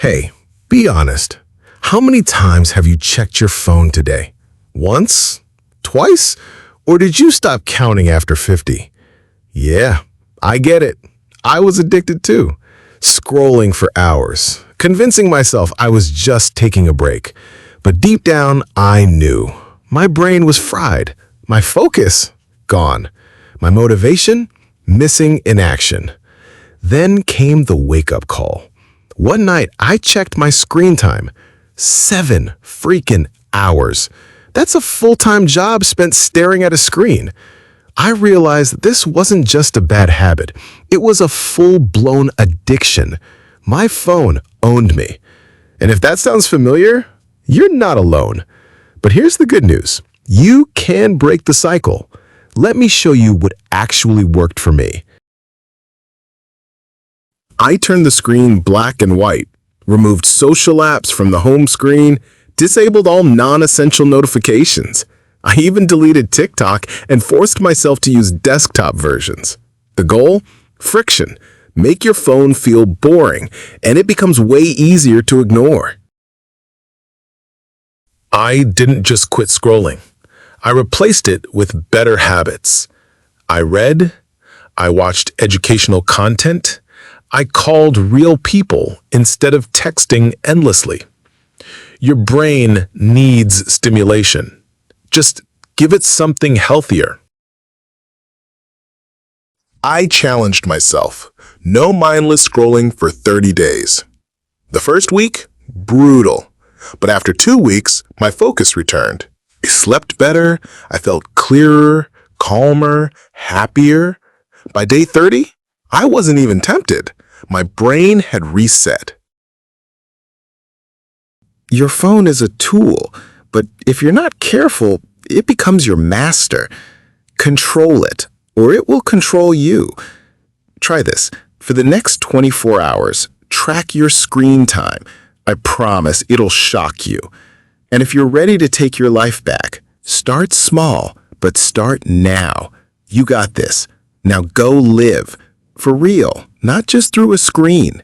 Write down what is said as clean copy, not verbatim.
Hey, be honest. How many times have you checked your phone today? Once? Twice? Or did you stop counting after 50? Yeah, I get it. I was addicted too. Scrolling for hours, convincing myself I was just taking a break. But deep down, I knew. My brain was fried. My focus, gone. My motivation, missing in action. Then came the wake-up call. One night, I checked my screen time. 7 freaking hours. That's a full-time job spent staring at a screen. I realized this wasn't just a bad habit. It was a full-blown addiction. My phone owned me. And if that sounds familiar, you're not alone. But here's the good news. You can break the cycle. Let me show you what actually worked for me. I turned the screen black and white, removed social apps from the home screen, disabled all non-essential notifications. I even deleted TikTok and forced myself to use desktop versions. The goal? Friction. Make your phone feel boring, and it becomes way easier to ignore. I didn't just quit scrolling. I replaced it with better habits. I read, I watched educational content, I called real people instead of texting endlessly. Your brain needs stimulation. Just give it something healthier. I challenged myself. No mindless scrolling for 30 days. The first week, brutal. But after 2 weeks, my focus returned. I slept better, I felt clearer, calmer, happier. By day 30, I wasn't even tempted. My brain had reset. Your phone is a tool, but if you're not careful, it becomes your master. Control it, or it will control you. Try this. For the next 24 hours, track your screen time. I promise it'll shock you. And if you're ready to take your life back, start small, but start now. You got this. Now go live. For real, not just through a screen.